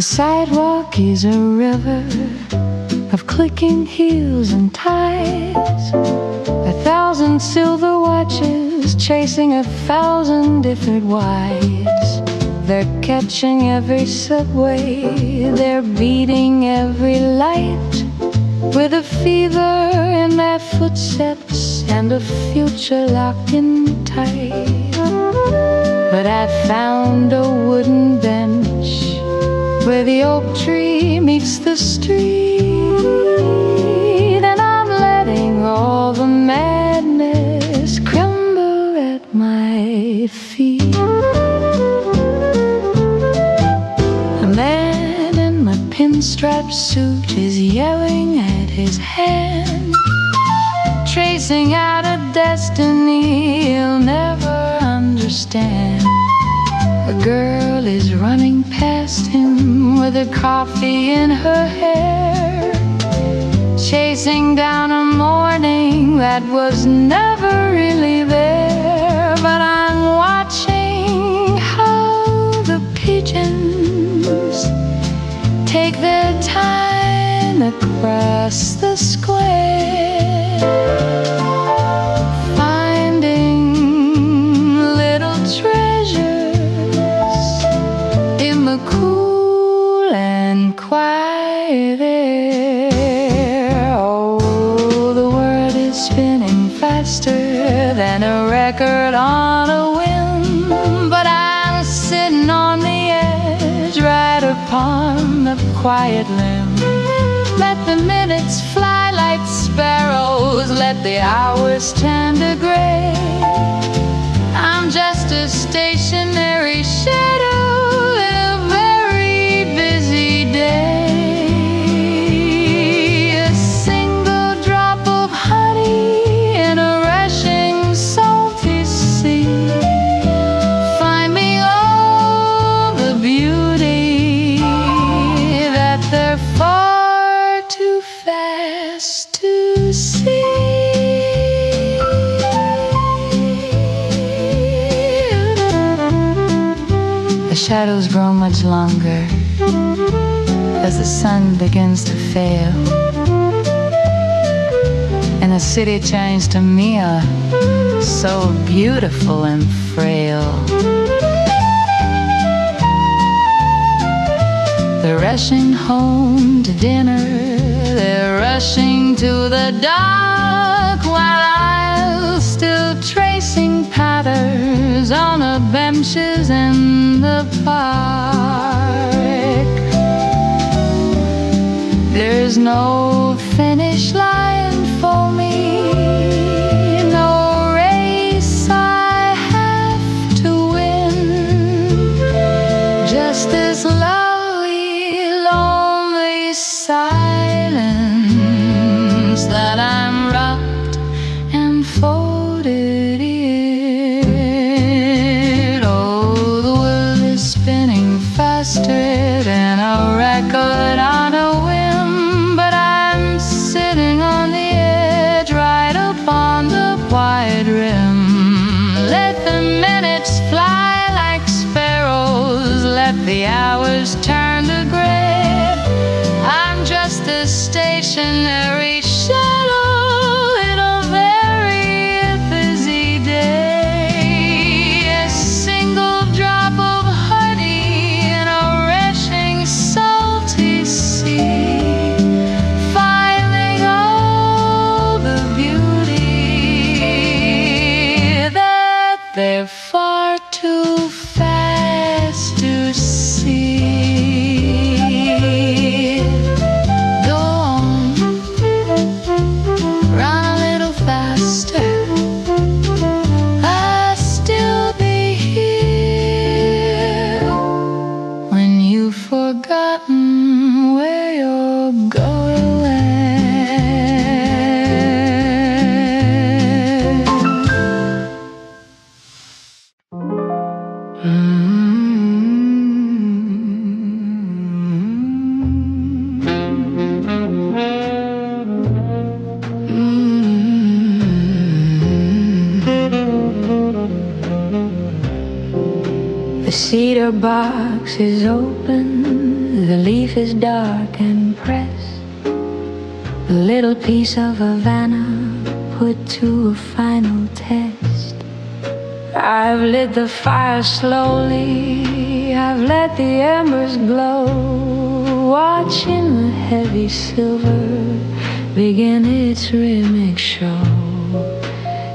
The sidewalk is a river of clicking heels and ties, 1,000 silver watches chasing 1,000 different wives. They're catching every subway, they're beating every light, with a fever in their footsteps and a future locked in tight. But I found a wooden bench where the oak tree meets the street, and I'm letting all the madness crumble at my feet. A man in a pinstripe suit is yelling at his hand, tracing out a destiny he'll never understand. A girl is running past him with a coffee in her hair, chasing down a morning that was never really there. But I'm watching how the pigeons take their time across the square, finding little treasures in the cool and quiet air. Oh, the world is spinning faster than a record on a whim, but I'm sitting on the edge, right upon the quiet limb. Let the minutes fly like sparrows, let the hours turn to gray. I'm just a stationary shadow in a very busy day. A single drop of honey in a rushing salty sea. Find me all the beauty that they're far too fast to see. The shadows grow much longer as the sun begins to fail, and the city turns to mirror, so beautiful and frail. They're rushing home to dinner, they're rushing to the dark, while I'm still tracing patterns on the benches in the park. There's no finish line for me, no race I have to win, just this lovely, lonely silence that I'm rocked and folded in. Oh, the world is spinning faster than a record on a whim, but I'm sitting on the edge, right upon the quiet rim. Let the minutes fly like sparrows, let the hours turn to gray. I'm just a stationary shadow in a very busy day. A single drop of honey in a rushing salty sea, finding all the beauty that they're far too fast to see. Go on, run a little faster, I'll still be here when you've forgotten where you're going. The cedar box is open, The leaf is dark and pressed, a little piece of Havana put to a final test. I've lit the fire slowly, I've let the embers glow, watching the heavy silver begin its rhythmic show.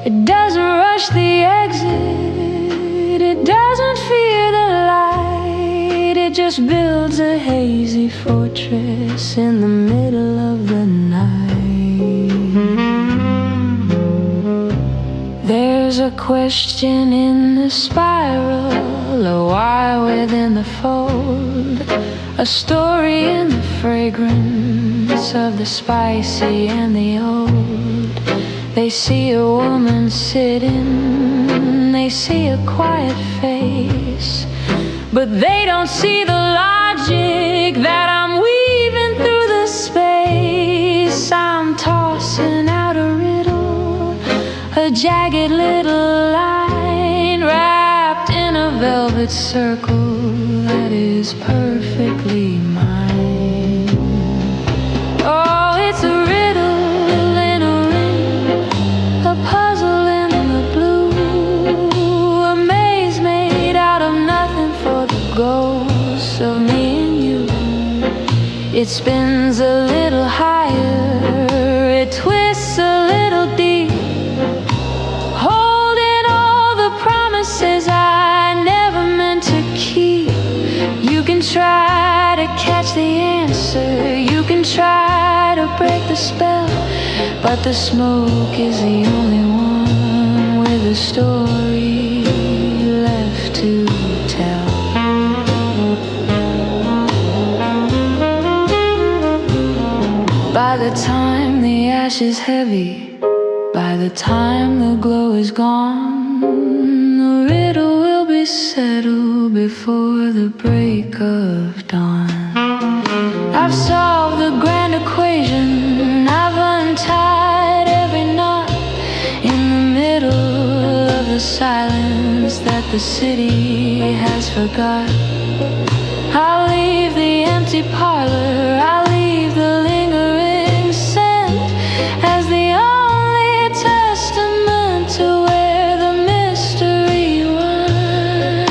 It doesn't rush the exit, it doesn't fear the light, it just builds a hazy fortress in the middle of the night. There's a question in the spiral, a wire within the fold, a story in the fragrance of the spicy and the old. They see a woman sitting, they see a quiet face, but they don't see the logic that I'm weaving through the space. I'm tossing out a riddle, a jagged little line wrapped in a velvet circle that is perfectly mine. Oh, it's a riddle in a ring, a puzzle in the blue, a maze made out of nothing for the ghosts of me and you. It spins a little higher, it twists a little deep, holding all the promises I never meant to keep. You can try to catch the answer, you can try to break the spell, but the smoke is the only one with a story left to tell. By the time the ash is heavy, by the time the glow is gone, the riddle will be settled before the break of dawn. I've solved the grand equation, I've untied every knot in the middle of the silence that the city has forgot. I'll leave the empty parlor, I'll leave the lingering scent as the only testament to where the mystery went.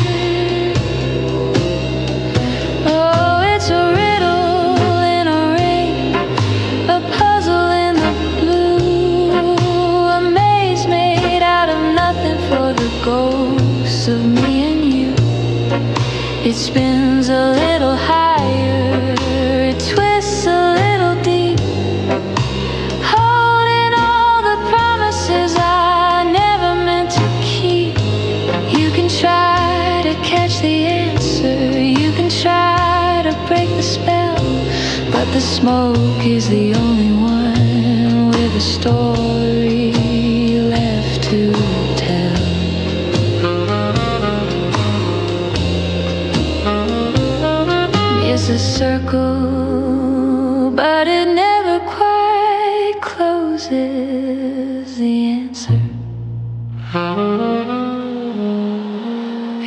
Oh, it's a riddle in a ring, a puzzle in the blue, a maze made out of nothing for the ghosts of me and you. It spins a little higher, it twists a little deep, holding all the promises I never meant to keep. You can try to catch the answer, you can try to break the spell, but the smoke is the only one with a story left to tell. It's a circle, but it never quite closes the answer.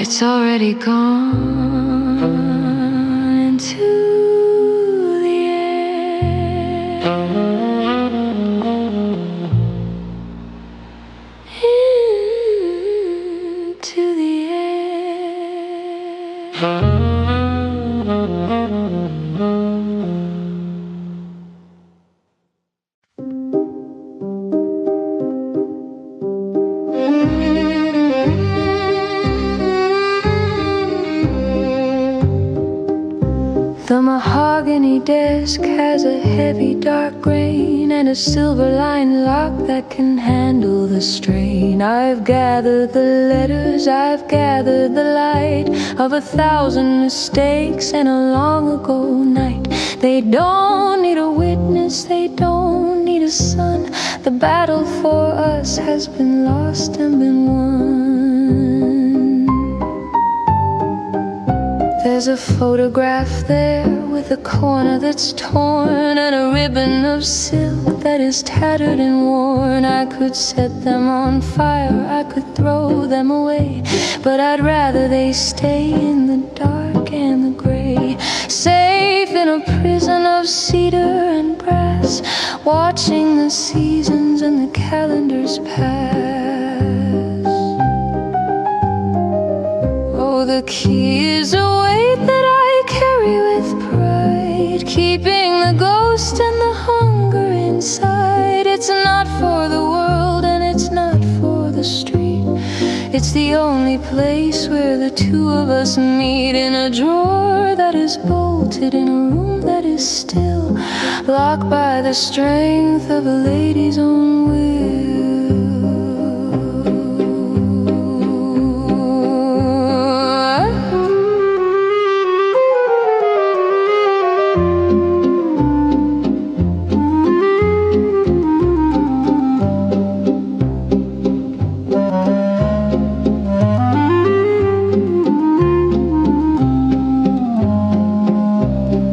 It's already gone into the air, into the air. The mahogany desk has a heavy dark grain and a silver-lined lock that can handle the strain. I've gathered the letters, I've gathered the light of 1,000 mistakes and a long ago night. They don't need a witness, they don't need a sun. The battle for us has been lost and been won. There's a photograph there with a corner that's torn and a ribbon of silk that is tattered and worn. I could set them on fire, I could throw them away, but I'd rather they stay in the dark and the gray. free, safe in a prison of cedar and brass, watching the seasons and the calendars pass. Oh, the key is a weight that I carry with pride, keeping the ghost and the hunger inside. It's not for the world and it's not for the street. It's the only place where the two of us meet, in a drawer that is bolted, in a room that is still, locked by the strength of a lady's own will.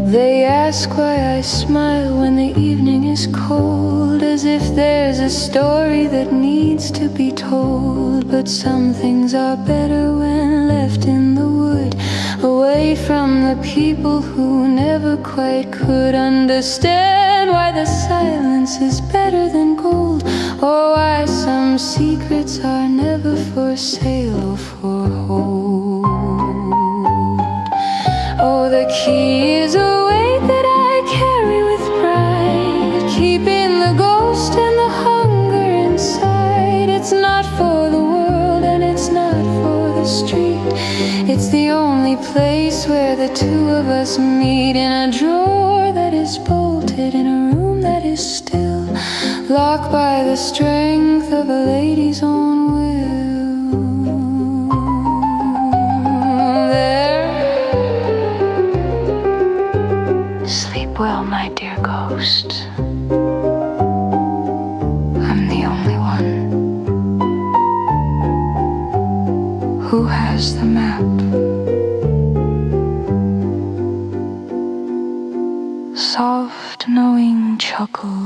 They ask why I smile when the evening is cold, as if there's a story that needs to be told. But some things are better when left in the wood, away from the people who never quite could understand why the silence is better than gold, or why some secrets are never for sale or for hold. Oh, the key is a weight that I carry with pride, keeping the ghost and the hunger inside. It's not for the world and it's not for the street. It's the only place where the two of us meet, in a drawer that is bolted, in a room that is still, locked by the strength of a lady's own will. Well, my dear ghost, I'm the only one who has the map. Soft, knowing chuckle.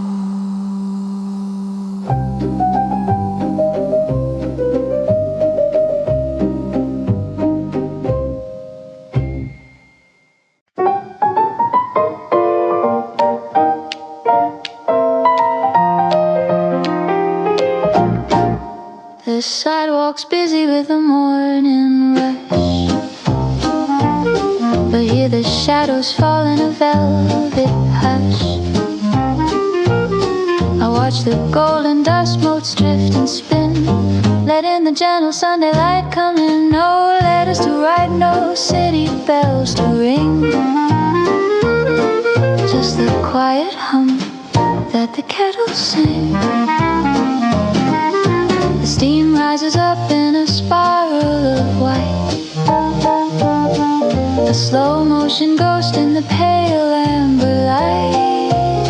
The sidewalk's busy with the morning rush, but hear the shadows fall in a velvet hush. I watch the golden dust motes drift and spin, letting the gentle Sunday light come in. No letters to write, no city bells to ring, just the quiet hum that the kettle sings. Steam rises up in a spiral of white, a slow motion ghost in the pale amber light.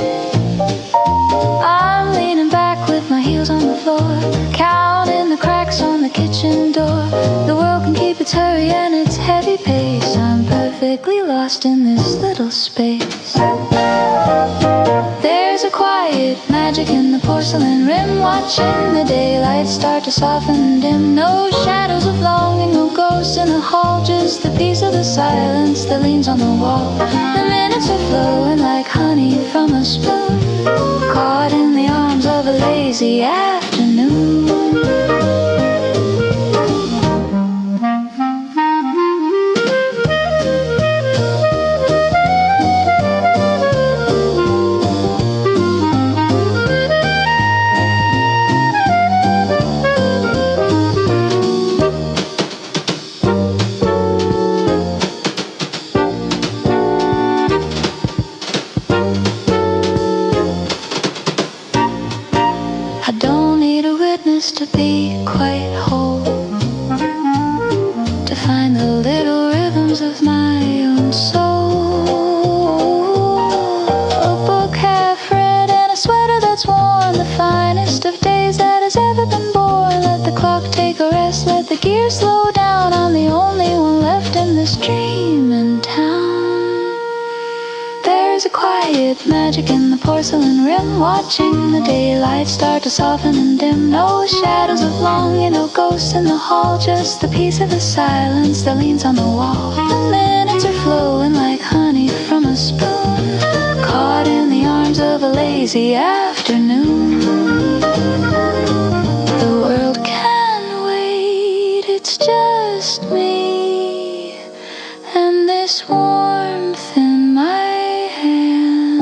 I'm leaning back with my heels on the floor, counting the cracks on the kitchen door. The world can keep its hurry and its heavy pace. I'm perfectly lost in this little space. There's a quiet magic in the porcelain rim, watching the daylight start to soften and dim. No shadows of longing, no ghosts in the hall, just the peace of the silence that leans on the wall. The minutes are flowing like honey from a spoon, caught in the arms of a lazy afternoon. To be quite whole, to find the little rhythms of my own soul. A book half read and a sweater that's worn, the finest of days that has ever been born. Let the clock take a rest, let the gears slow down. I'm the only one left in this dream in town. There's a quiet magic in the porcelain rim, watching the daylight start to soften and dim. No shadows of longing, no ghosts in the hall, just the peace of the silence that leans on the wall. The minutes are flowing like honey spoon, caught in the arms of a lazy afternoon. The world can wait, it's just me and this warmth in my hand,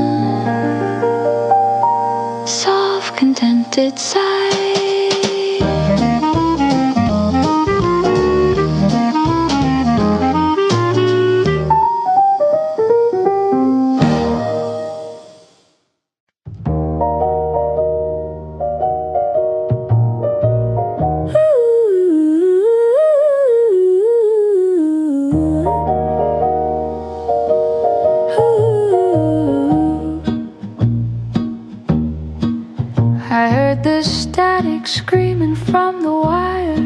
soft contented sigh. I heard the static screaming from the wire,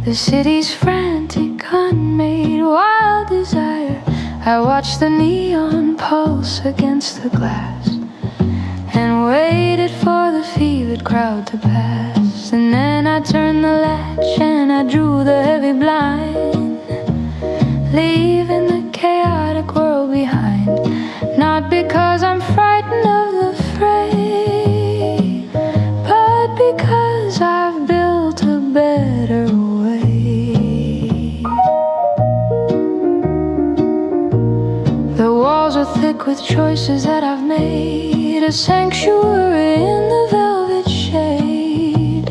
the city's frantic, unmade wild desire. I watched the neon pulse against the glass and waited for the fevered crowd to pass. And then I turned the latch and I drew the heavy blind, leaving the chaotic world behind. Not because I'm frightened of the fray, but because I've built a better way. The walls are thick with choices that I've made, a sanctuary in the velvet shade.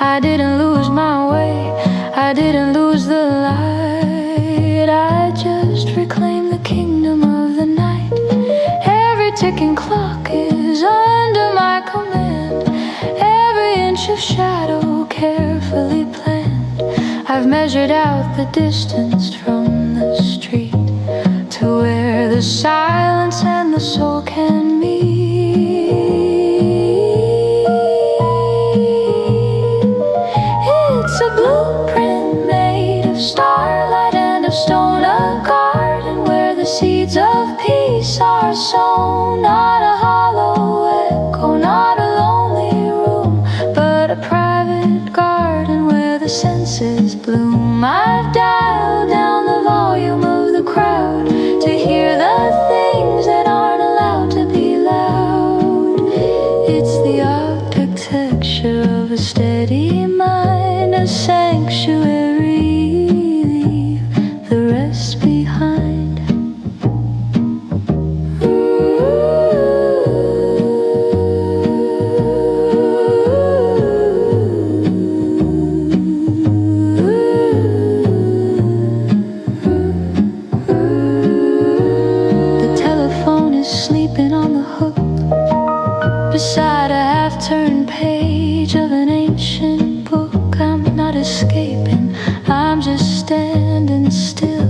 I didn't lose my way, I didn't lose the light, I just reclaimed the kingdom of the night. Every ticking clock is under my command, every inch of shadow carefully planned. I've measured out the distance from the street to where the silence and the soul can meet. It's a blueprint made of starlight and of stone, a garden where the seeds of peace are sown. Not a hollow echo, not a lonely room, but a private garden where the senses bloom. I've dialed down the volume of the crowd to hear the things that aren't allowed to be loud. It's the architecture of a steady mind, a sanctuary, leave the rest behind. Sleeping on the hook beside a half-turned page of an ancient book. I'm not escaping, I'm just standing still,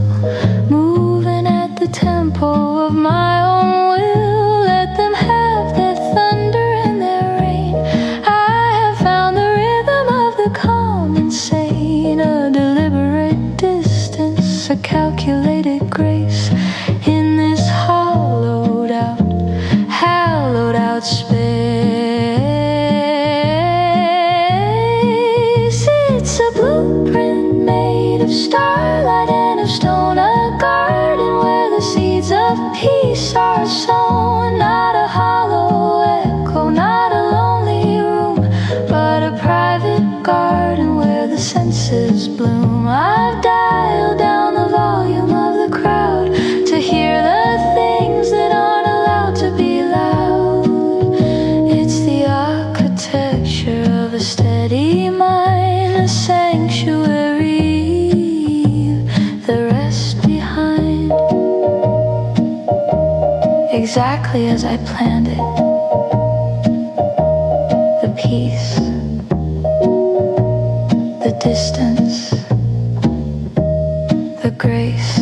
moving at the tempo of my own will. Let them have their thunder and their rain. I have found the rhythm of the calm and sane, a deliberate distance, a calculated grace in this hollowed out space. It's a blueprint made of starlight and of stone, a garden where the seeds of peace are sown. Not a hollow echo, not a lonely room, but a private garden where the senses bloom. I've dialed down the volume of the crowd to hear the things that aren't allowed to be loud. It's the architecture of a steady mind, a sanctuary, the rest behind. Exactly as I planned it, the peace, the distance, the grace.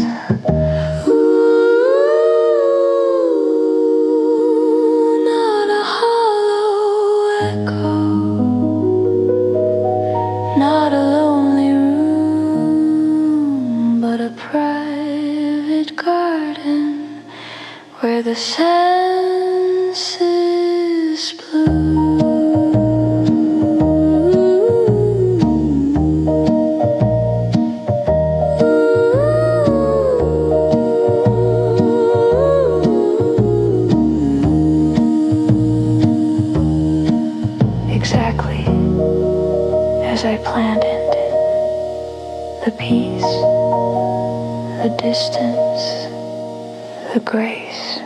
Not a hollow echo, not a lonely room, but a private garden where the senses bloom. as I planned it. The peace, the distance, the grace.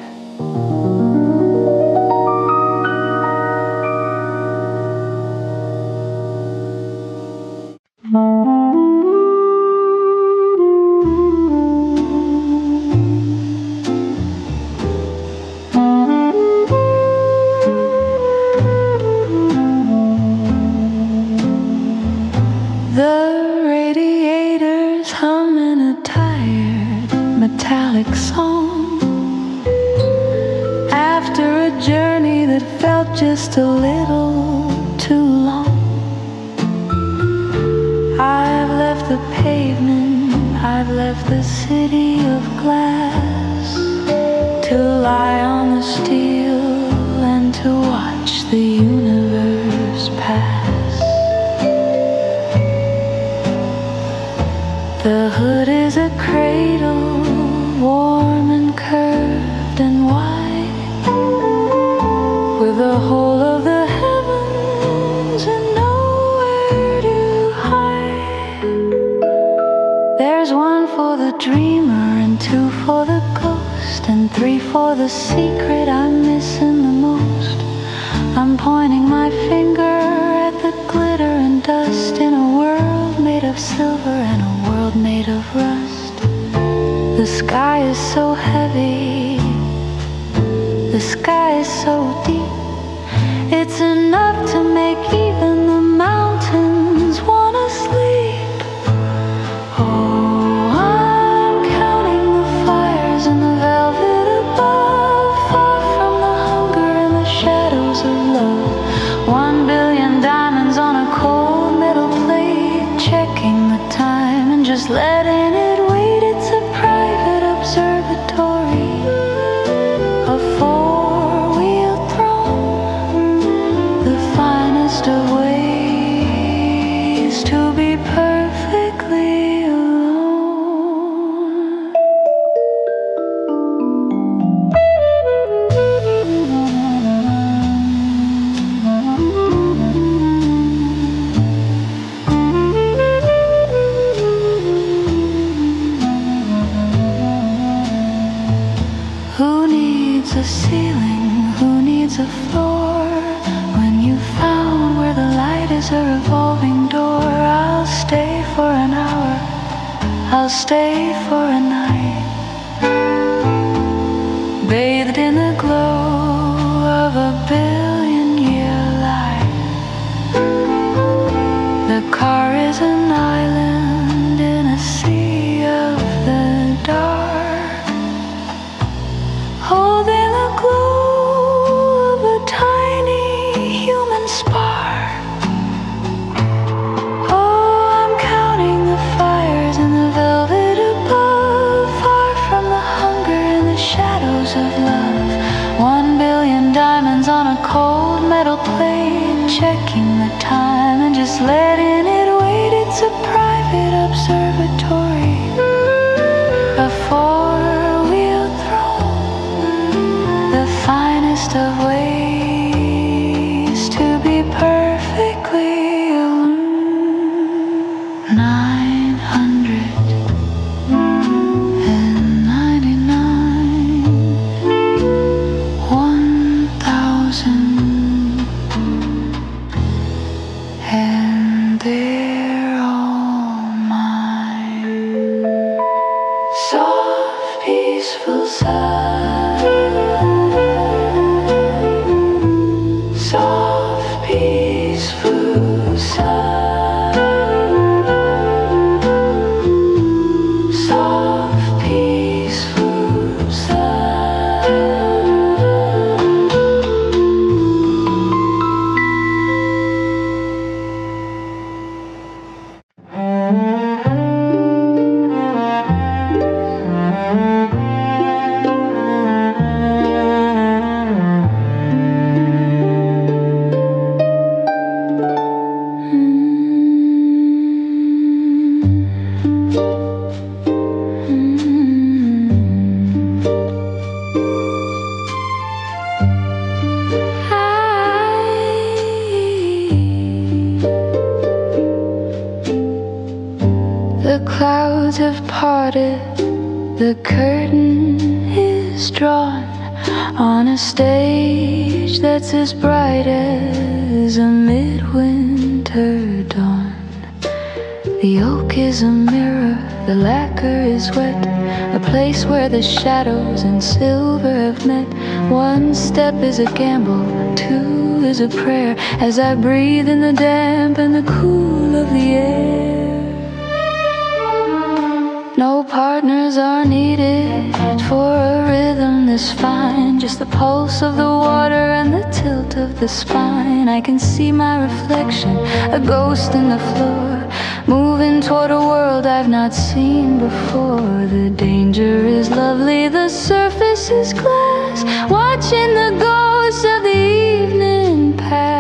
The radiators hum in a tired metallic song after a journey that felt just a little too long. I've left the pavement, I've left the city of glass to lie on the steel and to watch the universe pass. The hood is a cradle, warm and curved and wide, with a whole of the heavens and nowhere to hide. There's one for the dreamer and two for the ghost and three for the secret I'm missing the most. I'm pointing my finger at the glitter and dust in a world made of silver and a world made of rust. The sky is so heavy, the sky is so deep, it's enough to make even the mountains wanna sleep. Oh, I'm counting the fires in the velvet above, far from the hunger and the shadows of love. 1 billion diamonds on a cold metal plate, checking the time and just letting it wait. It's a private observatory, a four-wheeled throne, the finest of ways to be perfectly alone. Who needs a ceiling? Who needs a floor? When you found where the light is a revolving door, I'll stay for an hour, I'll stay for a night, bathed in the glow of a billion-year light. The car is an island in a sea of the dark, holding the glow of a tiny human spark. Oh, I'm counting the fires in the velvet above, far from the hunger and the shadows of love. 1 billion diamonds on a cold metal plate, checking the time and just letting it wait. It's a private observatory, a four-wheeled throne, the finest of ways to be perfectly alone. 999, 1,000, and they're all mine. Soft, peaceful sun, soft, peaceful sun, soft, peaceful sun. clouds have parted, the curtain is drawn on a stage that's as bright as a midwinter dawn. The oak is a mirror, the lacquer is wet, a place where the shadows and silver have met. One step is a gamble, two is a prayer, as I breathe in the damp and the cool of the air. No partners are needed for a rhythm this fine, just the pulse of the water and the tilt of the spine. I can see my reflection, a ghost in the floor, moving toward a world I've not seen before. The danger is lovely, the surface is glass, watching the ghosts of the evening pass.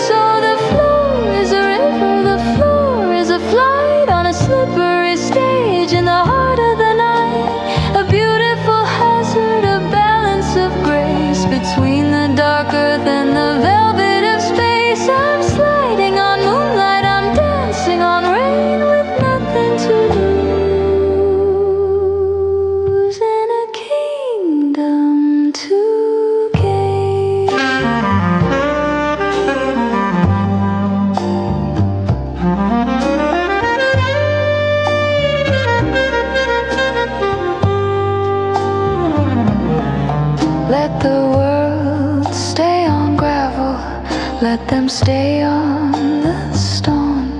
So the floor is a river, the floor is a flight on a slippery stage in the heart of the night. A beautiful hazard, a balance of grace between the dark earth and the velvet of space. I'm sliding on moonlight, I'm dancing on rain with nothing to lose, in a kingdom to gain. Let the world stay on gravel, let them stay on the stone.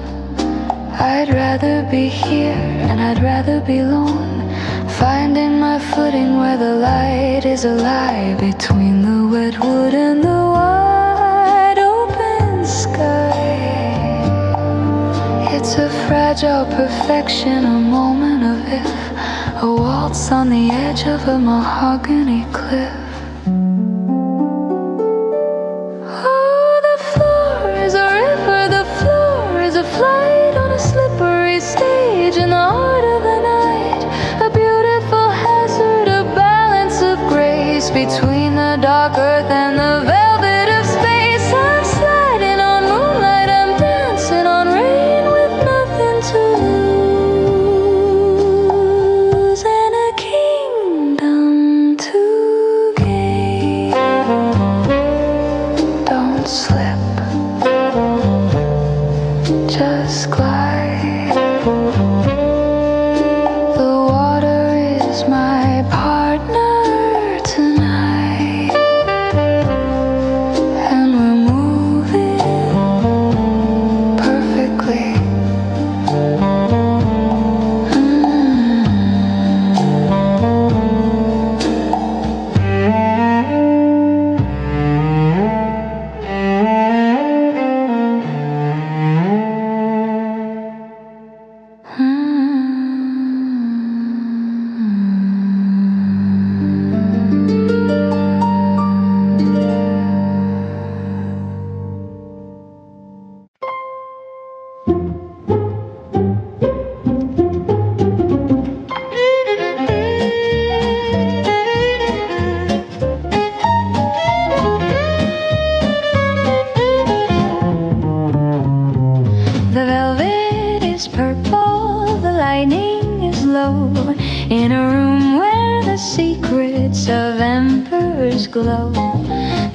I'd rather be here and I'd rather be alone, finding my footing where the light is alive, between the wet wood and the wide open sky. It's a fragile perfection, a moment of if, a waltz on the edge of a mahogany cliff. Flight on a slippery stage in the heart of the night. A beautiful hazard, a balance of grace between the dark earth and the velvet of space. I'm sliding on moonlight, I'm dancing on rain with nothing to lose, and a kingdom to gain. Don't slip, just glide. The water is my partner tonight, and we're moving perfectly. The velvet is purple, the lightning is low, in a room where the secrets of emperors glow.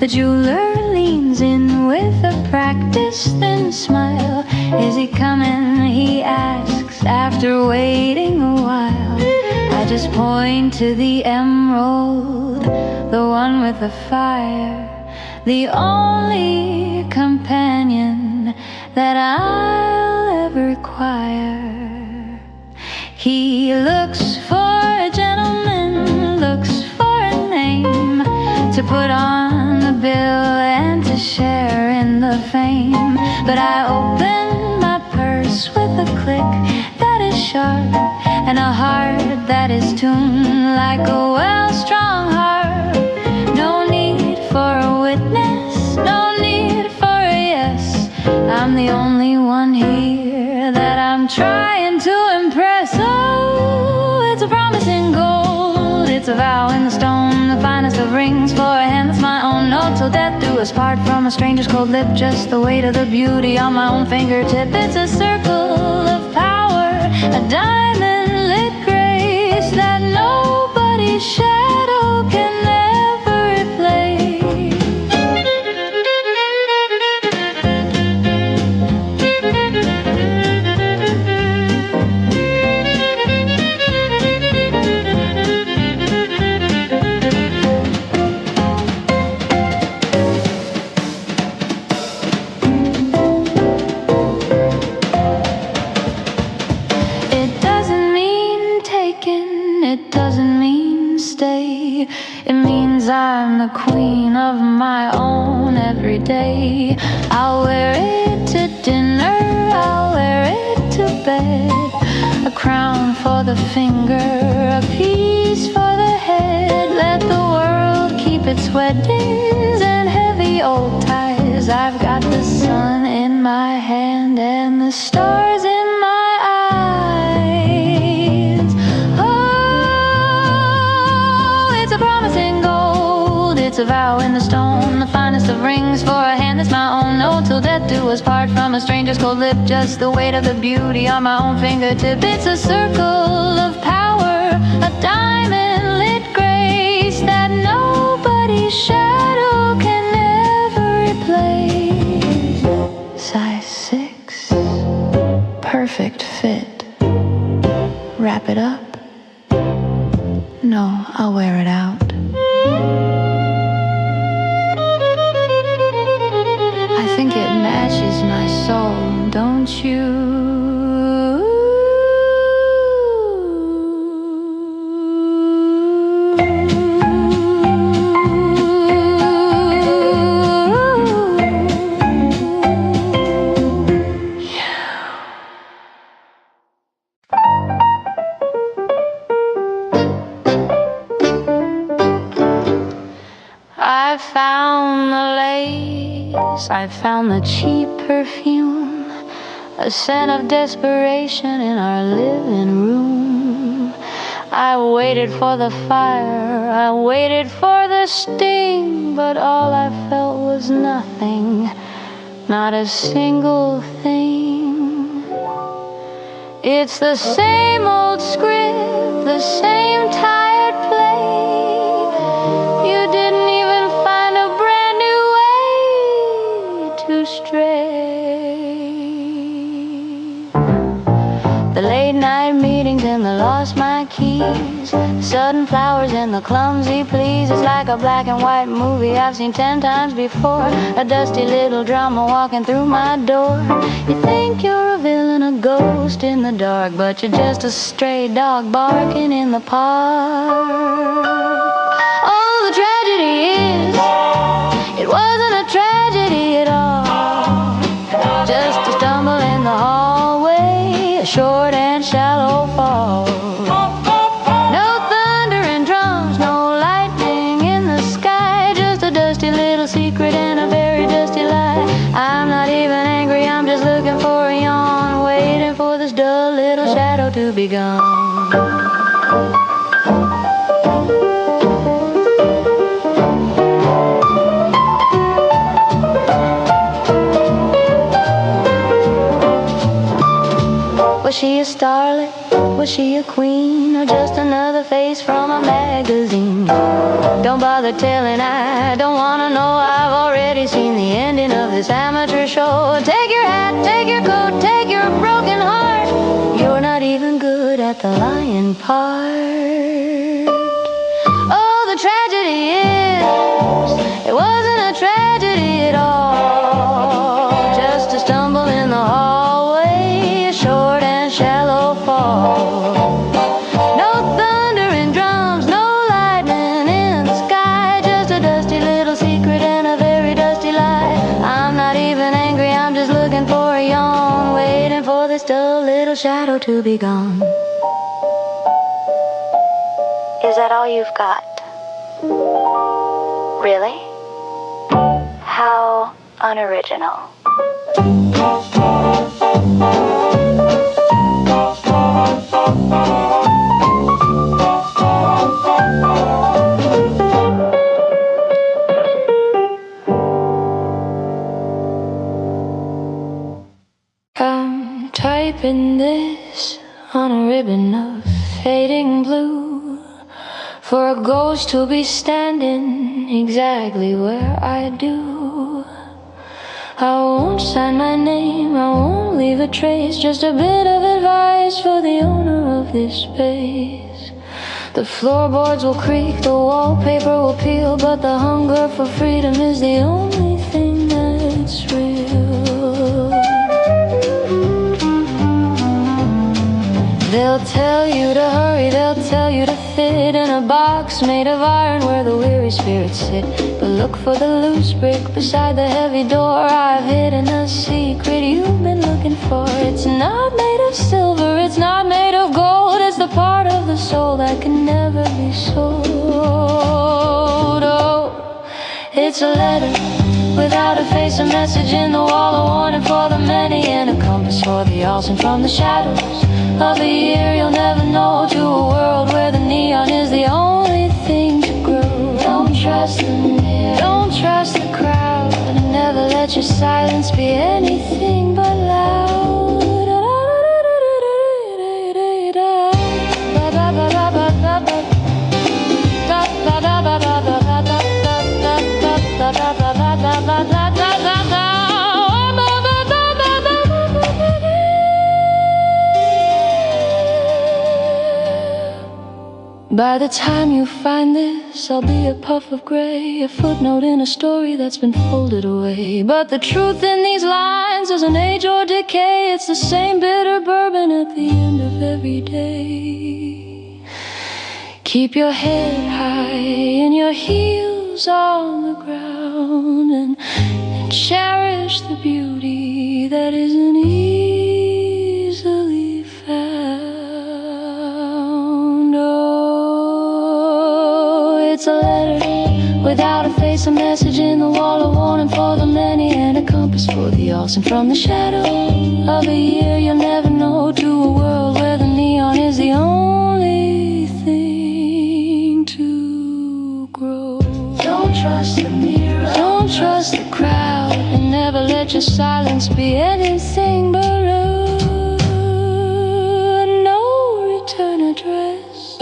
The jeweler leans in with a practiced thin smile. Is he coming, he asks, after waiting a while. I just point to the emerald, the one with the fire, the only companion that I'll ever require. He looks for a gentleman, looks for a name to put on the bill and to share in the fame. But I open my purse with a click that is sharp, and a heart that is tuned like a well-strung harp. No need for a witness, no need for a yes. I'm the only one here that I'm trying to impress. Oh, it's a promise in gold, it's a vow in the stone, the finest of rings for a hand that's my own. No, till death do us part from from a stranger's cold lip, just the weight of the beauty on my own fingertip. It's a circle of power, a diamond lit grace that nobody's shadow can ever replace. It means I'm the queen of my own every day. I'll wear it to dinner, I'll wear it to bed. A crown for the finger, a piece for the head. Let the world keep its weddings and heavy old ties. I've got the sun in my hand and the stars in my eyes. It's a promise in gold, it's a vow in the stone, the finest of rings for a hand that's my own. No, till death do us part from a stranger's cold lip, just the weight of the beauty on my own fingertip. It's a circle of power, a diamond lit grace that nobody's shadow can ever replace. Size 6, perfect fit. Wrap it up. No, I'll wear it out. I think it matches my soul, don't you? I found the lace, I found the cheap perfume, a scent of desperation in our living room. I waited for the fire, I waited for the sting, but all I felt was nothing, not a single thing. It's the same old script, the same tired play. You didn't even find a brand new way to stray. The late night meetings and the lost my keys, sudden flowers and the clumsy pleas. It's like a black and white movie I've seen 10 times before, a dusty little drama walking through my door. You think you're a villain, a ghost in the dark, but you're just a stray dog barking in the park. Oh, the tragedy is, it wasn't a tragedy at all, just a stumble in the hallway, a short and shallow fall. No thunder and drums, no lightning in the sky, just a dusty little secret and a very dusty lie. I'm not even angry, I'm just looking for a yawn, waiting for this dull little shadow to be gone. Was she a starlet? Was she a queen? Or just another face from a magazine? Don't bother telling, I don't wanna know. I've already seen the ending of this amateur show. Take your hat, take your coat, take your broken heart. You're not even good at the lying part. Oh, the tragedy is, it wasn't a tragedy at all, just a stumble in the hallway, a short and shallow fall. No thunder and drums, no lightning in the sky, just a dusty little secret and a very dusty lie. I'm not even angry, I'm just looking for a yawn, waiting for this dull little shadow to be gone. Is that all you've got? Really? How unoriginal. wrapping this on a ribbon of fading blue, for a ghost to be standing exactly where I do. I won't sign my name, I won't leave a trace, just a bit of advice for the owner of this space. The floorboards will creak, the wallpaper will peel, but the hunger for freedom is the only thing that's real. They'll tell you to hurry, they'll tell you to fit in a box made of iron where the weary spirits sit. But look for the loose brick beside the heavy door. I've hidden a secret you've been looking for. It's not made of silver, it's not made of gold, it's the part of the soul that can never be sold. Oh, it's a letter without a face, a message in the wall, a warning for the many, and a compass for the all sent from the shadows of a year you'll never know, to a world where the neon is the only thing to grow. Don't trust the mirror, don't trust the crowd, and never let your silence be anything but loud. By the time you find this, I'll be a puff of gray, a footnote in a story that's been folded away. But the truth in these lines doesn't age or decay, it's the same bitter bourbon at the end of every day. Keep your head high and your heels on the ground, and cherish the beauty that isn't easily found. It's a letter without a face, a message in the wall, a warning for the many, and a compass for the all sent from the shadow of a year you'll never know, to a world where the neon is the only thing to grow. Don't trust the mirror, don't trust the crowd, and never let your silence be anything but no return address,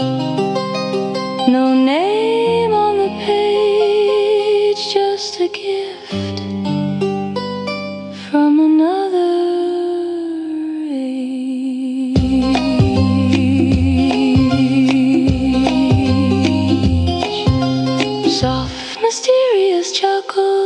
no name on the page, just a gift from another age. Soft, mysterious chuckle.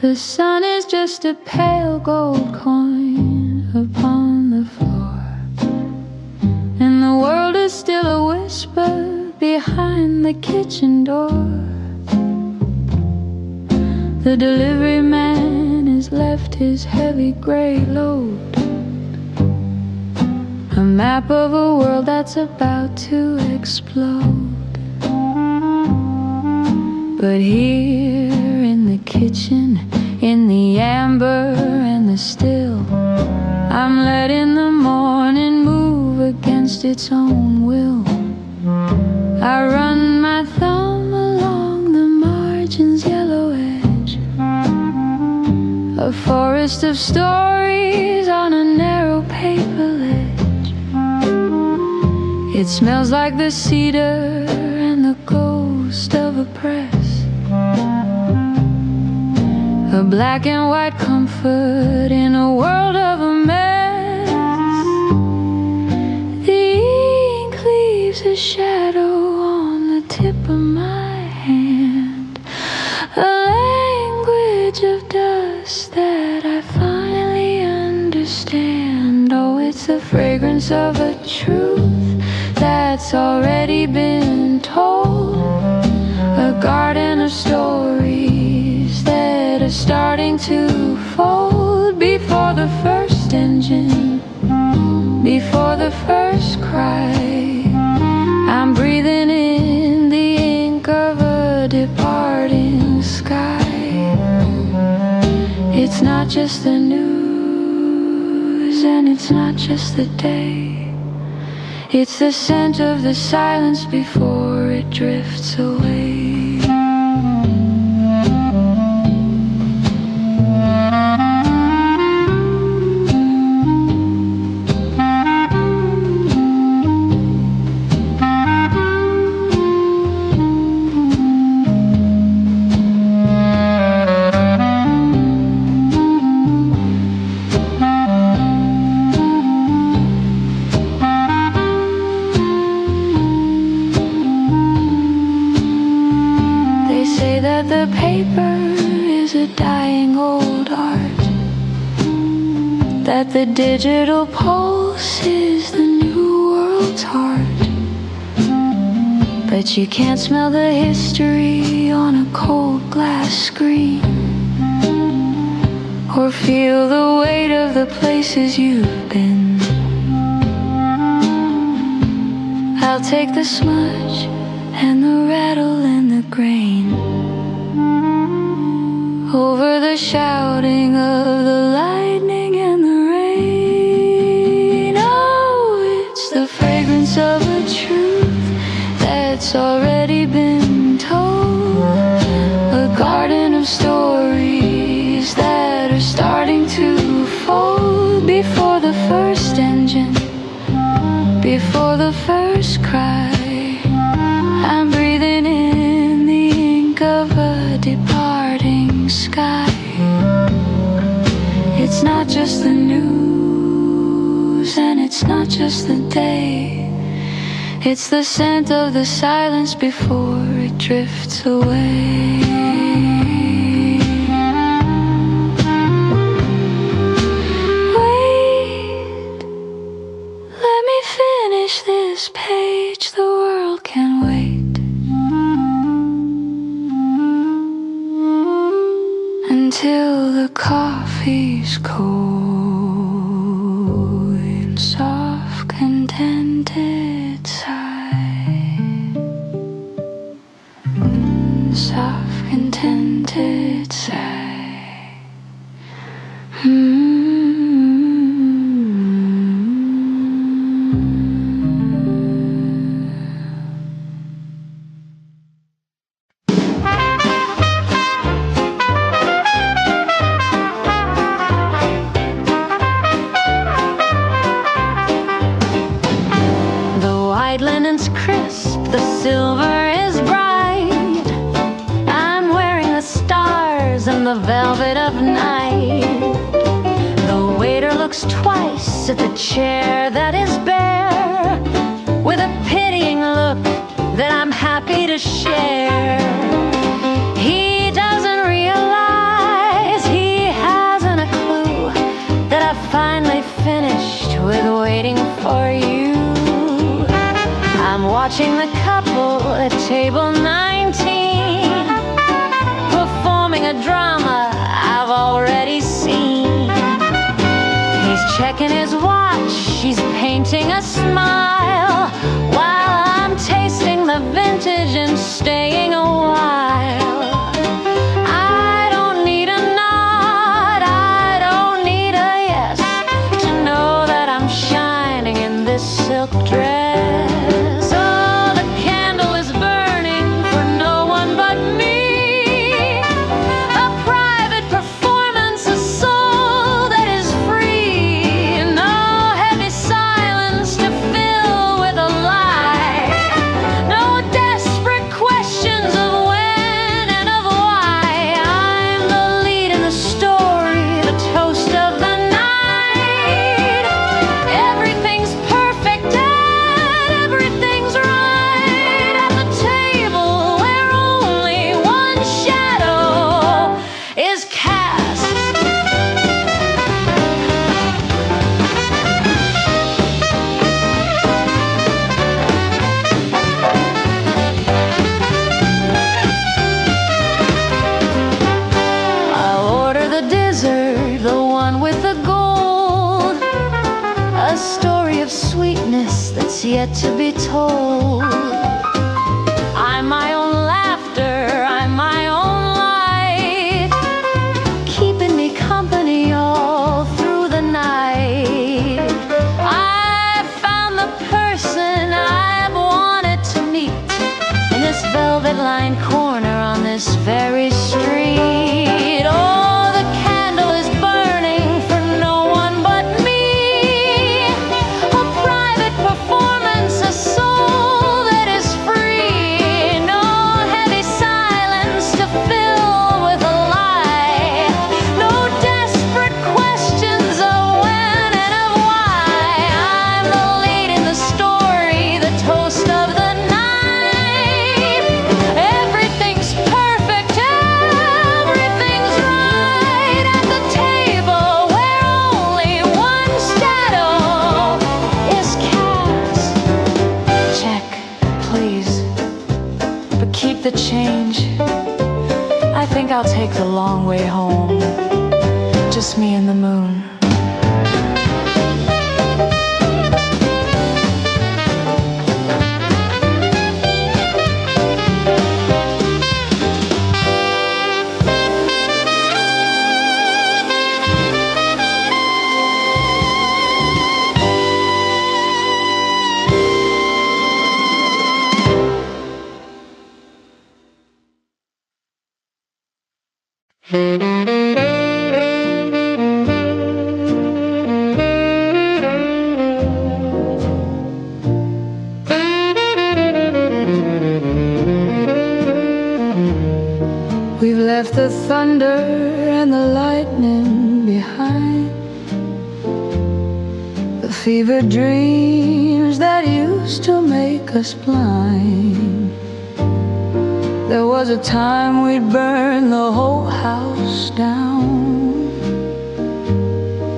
The sun is just a pale gold coin upon the floor, and the world is still a whisper behind the kitchen door. The delivery man has left his heavy gray load, a map of a world that's about to explode. But here in the kitchen, in the amber and the still, I'm letting the morning move against its own will. I run my thumb along the margin's yellow edge, a forest of stories on a narrow paper ledge. It smells like the cedar and the ghost of a press, a black and white comfort in a world of a mess. The ink leaves a shadow on the tip of my hand, a language of dust that I finally understand. Oh, it's the fragrance of a truth that's already been told, a garden of stories that are starting to fold. Before the first engine, before the first cry, I'm breathing in the ink of a departing sky. It's not just the news news, and it's not just the day. It's the scent of the silence before it drifts away. The paper is a dying old art, that the digital pulse is the new world's heart. But you can't smell the history on a cold glass screen, or feel the weight of the places you've been. I'll take the smudge and the rattle and the grain over the shouting of the lightning and the rain. Oh, it's the fragrance of a truth that's already been told, a garden of stories that are starting to fold. Before the first engine, before the first cry, I'm breathing in the ink of a departing sky. It's not just the news, and it's not just the day. It's the scent of the silence before it drifts away. Wait, let me finish this page. The world can wait until the coffee's cold in soft, contented sigh. Soft, contented sigh. Linen's crisp, the silver is bright. I'm wearing the stars and the velvet of night. The waiter looks twice at the chair that is bare, with a pitying look that I'm happy to share. He doesn't realize, he hasn't a clue, that I've finally finished with waiting for you. I'm watching the couple at table 19, performing a drama I've already seen. He's checking his watch, she's painting a smile, while I'm tasting the vintage and staying a while. I don't need a nod, I don't need a yes, to know that I'm shining in this silk dress. Yet to be told. I'm my own laughter, I'm my own light, keeping me company all through the night. evergreen corner on this very street. Oh, the candle is burning for no one but me. A private performance, a soul that is free. No heavy silence to fill with a lie. No desperate questions of when and of why. I'm the lead in the story, the toast of the night. Everything's perfect, everything's right at the table where only one shadow is cast. Check, please, but keep the change. I think I'll take the long way home. Just me and the moon. We've left the thunder and the lightning behind, the fevered dreams that used to make us blind. There was a time we'd burn the whole house down,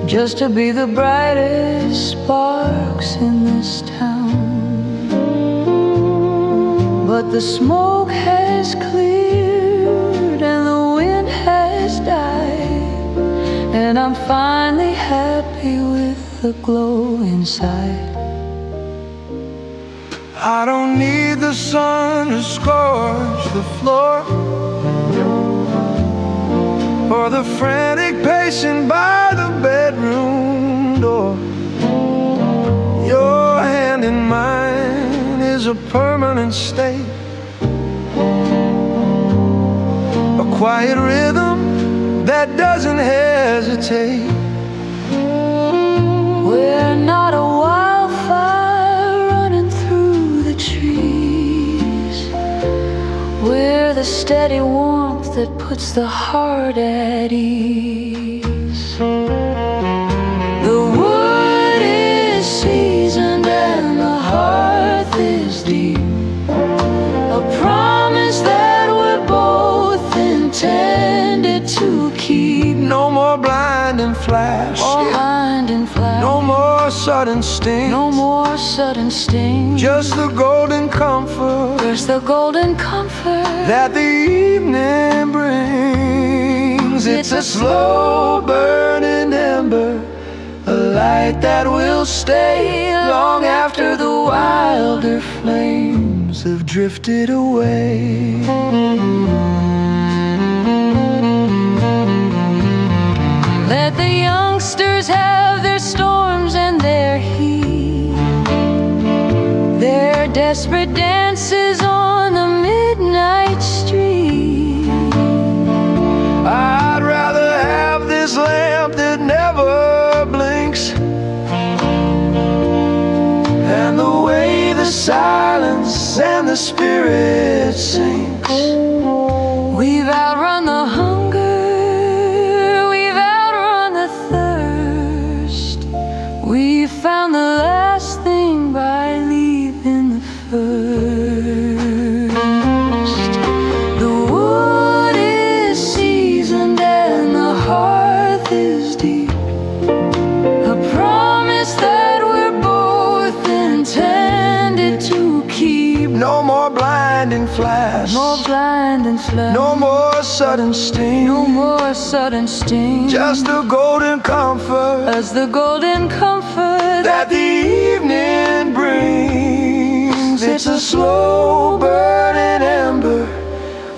just to be the brightest sparks in this town. But the smoke has cleared and the wind has died, and I'm finally happy with the glow inside. I don't need the sun to scorch the floor, or the frantic pacing by the bedroom door. Your hand in mine is a permanent state, a quiet rhythm that doesn't hesitate. We're not a wildfire running through the trees. We're the steady warmth that puts the heart at ease. The wood is seasoned and the hearth is deep, a promise that we're both intended to keep. No more blinding flash, No more sudden sting, no more sudden sting. just the golden comfort, There's the golden comfort that the evening brings. It's a slow burning ember, a light that will stay long after the wilder flames have drifted away. Let the youngsters have their storms and their heat, their desperate dances on the midnight street. I'd rather have this lamp that never blinks, and the way the silence and the spirit sinks. We've outrun the hunger, we've outrun the thirst. We found the last thing by leaving the first. The wood is seasoned and the hearth is deep, a promise that we're both intended to keep. No more blinding flash, No blinding flash, no more sudden sting, no more sudden sting. just the golden comfort As the golden comfort that the evening brings. It's a slow burning ember,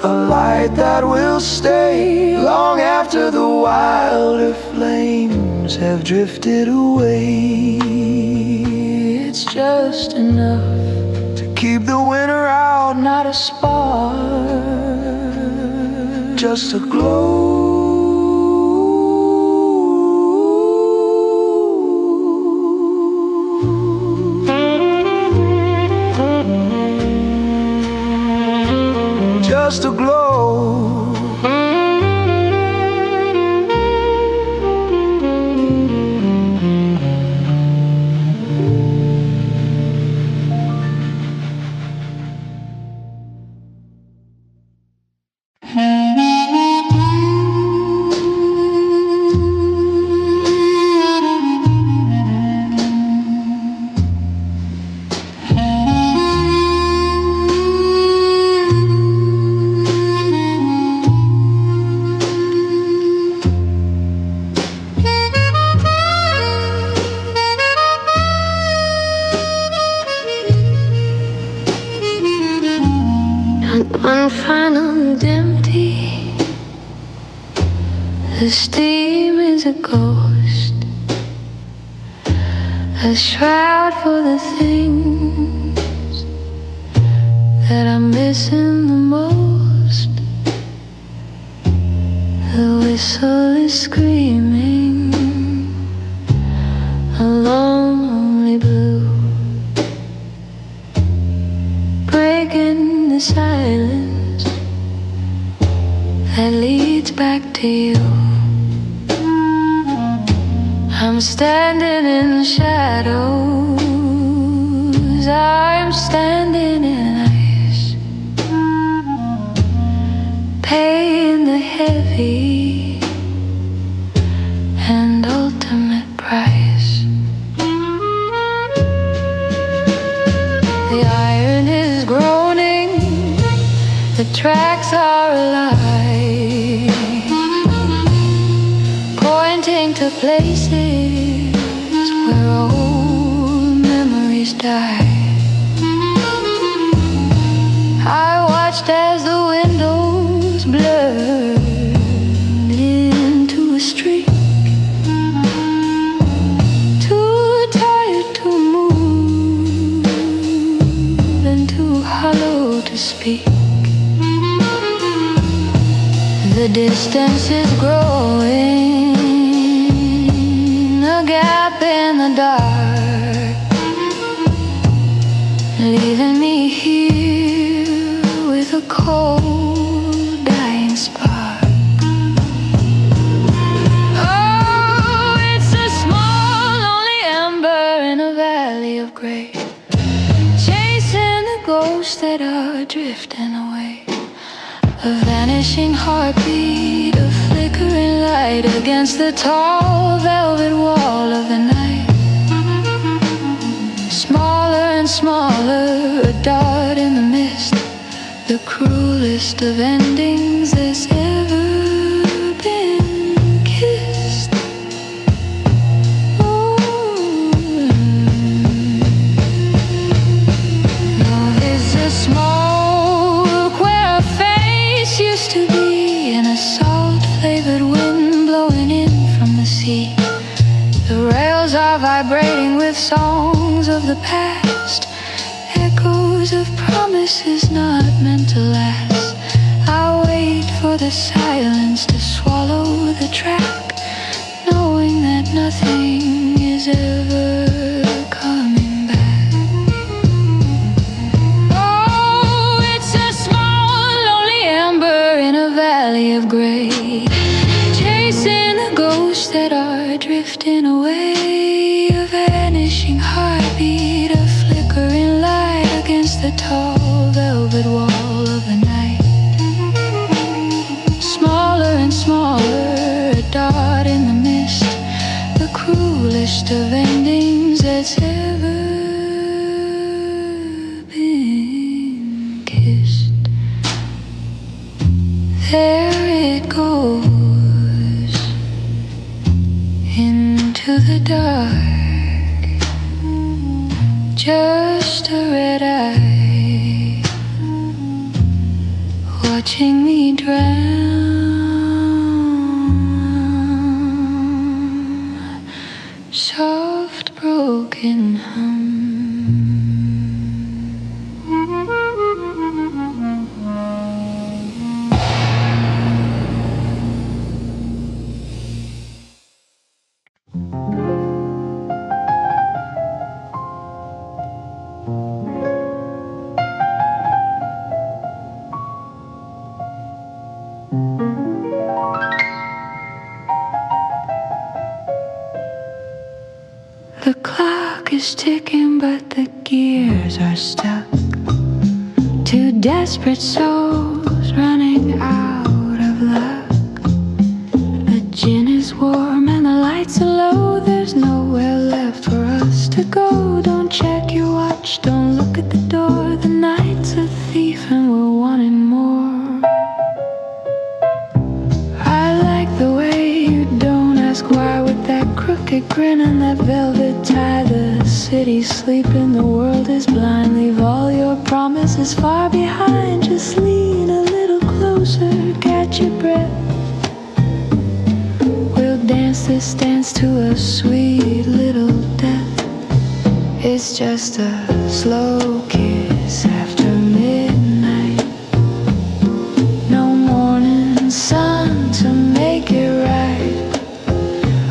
a light that will stay long after the wilder flames have drifted away. it's just enough to keep keep the winter out. Not a spark, just a glow. Just a glow. One final empty. The steam is a ghost, a shroud for the things that I'm missing the most. The whistle is screaming a lonely blue, breaking the silence that leads back to you. I'm standing in the shadows, I'm standing in ice, paying the heavy and ultimate price. The iron is groaning, the tracks are alive, pointing to places where old memories die. I watched as the windows blurred into a streak, too tired to move and too hollow to speak. The distance is growing, a gap in the dark, leaving me here with a cold, dying spark. Oh, it's a small, lonely ember in a valley of gray, chasing the ghosts that are drifting away. A vanishing heartbeat, a flickering light against the tall velvet wall of the night. Smaller and smaller, a dot in the mist, the cruelest of endings that's ever been kissed. Ooh. No, it's a smoke where a face used to be, and a salt-flavored wind blowing in from the sea. The rails are vibrating with songs of the past, echoes of promises not meant to last. I wait for the silence to swallow the track, knowing that nothing is ever coming back. Oh, it's a small, lonely ember in a valley of gray, chasing the ghosts that are drifting away. A vanishing heartbeat, a flickering light against the tall velvet wall of the night. Smaller and smaller, a dot in the mist, the cruelest of endings that's ever been kissed. There it goes into the dark, just a red eye, watching me drown. Soft broken hum. is ticking, but the gears are stuck. Two desperate souls running out of luck. The gin is warm and the lights are low. There's nowhere left for us to go. Don't check your watch, don't look at the door. The night's a thief and we're wanting more. I like the way you don't ask why, with that crooked grin and that velvet tie. The city's sleeping, the world is blind. Leave all your promises far behind. Just lean a little closer, catch your breath. We'll dance this dance to a sweet little death. It's just a slow kiss after midnight. No morning sun to make it right.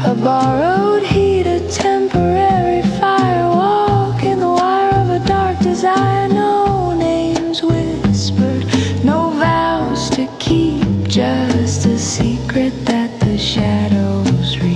A borrowed heat, a temporary fire. Walk in the wire of a dark desire. No names whispered, no vows to keep. Just a secret that the shadows read.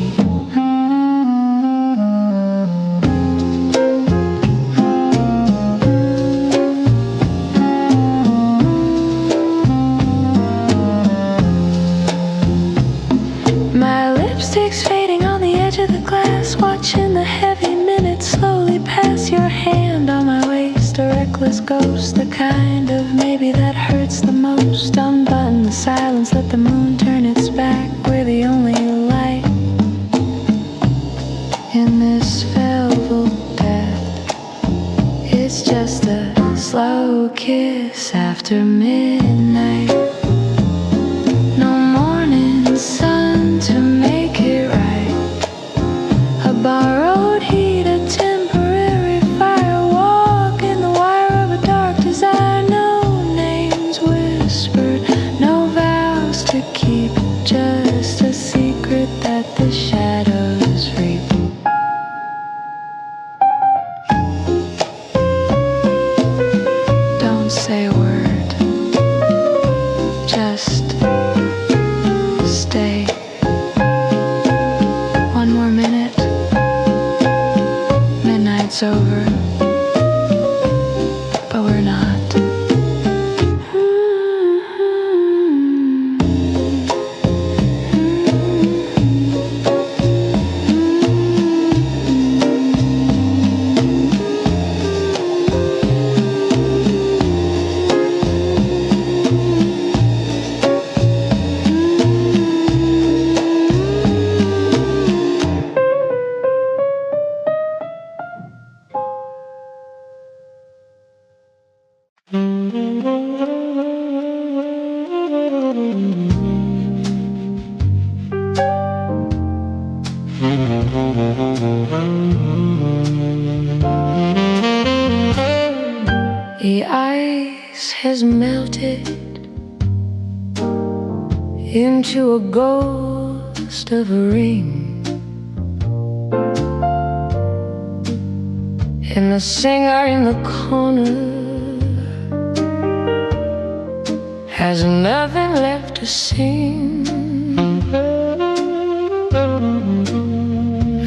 My lipstick's fading on the edge of the glass, watching the heavy minutes slowly pass. Your hand on my waist, a reckless ghost, the kind of maybe that hurts the most. Unbutton the silence, let the moon turn its back. We're the only light in this velvet death. It's just a slow kiss after midnight. No morning sun to make it right. A borrowed heat, a temporary fire. Walk in the wire of a dark desire. No names whispered, no vows to keep. Just a secret that the shadows reap. Don't say a word, just stay. One more minute, midnight's over, but we're not. The ice has melted into a ghost of a ring, and the singer in the corner has nothing left to sing.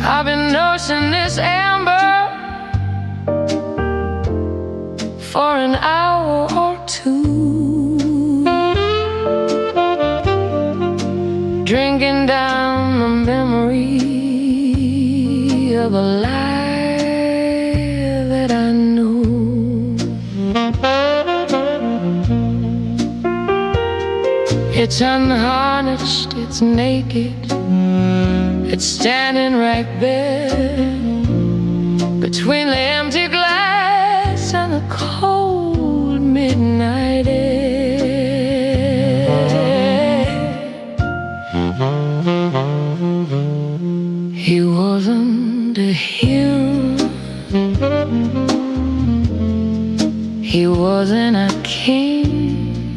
I've been nursing this amber for an hour or two, drinking down the memory of a lie that I knew. It's unharnessed, it's naked, it's standing right there between the empty glass and the cold midnight air. He wasn't a hero, he wasn't a king,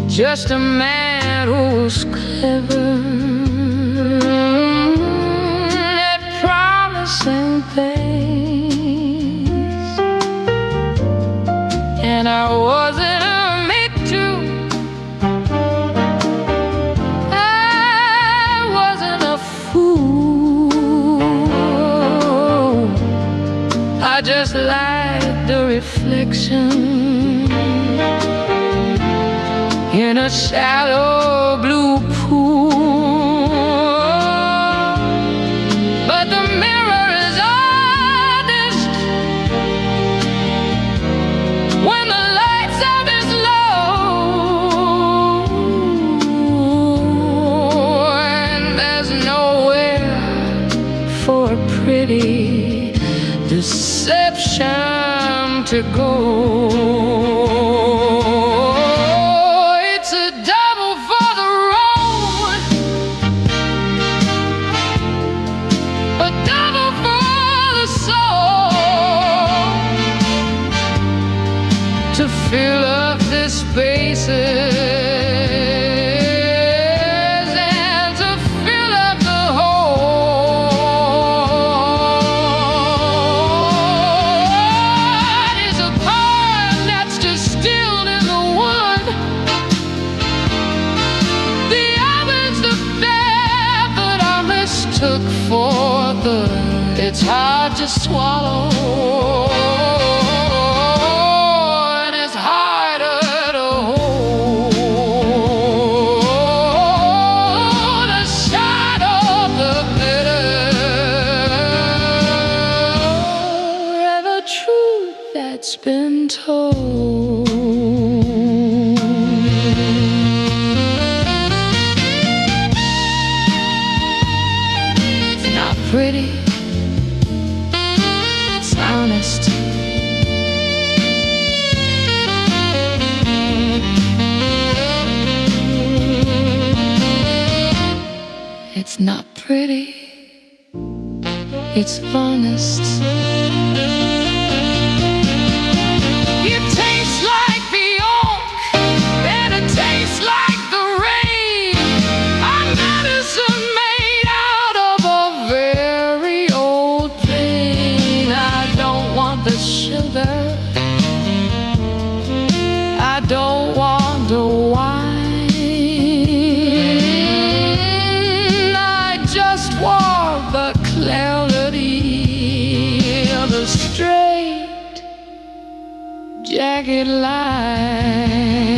just a man who was clever at promising things, and I wasn't made to. I wasn't a fool. in a shallow blue pool. But the mirror is honest when the lights up is low, and there's nowhere for a pretty deception to go. It's a double for the road, a double for the soul, to fill up the spaces and to fill up the hole. It is a poem that's distilled in the wood, the ovens, the bed that I mistook for the. It's hard to swallow. It is harder to hold the shadow of the bitter, and the truth that's been told. It's not pretty, it's honest. It's not pretty, it's honest. You taste like the oak, and it tastes like the rain. A medicine made out of a very old pain. I don't want the sugar, I don't want the wine, I just want the clarity of the straight jagged line.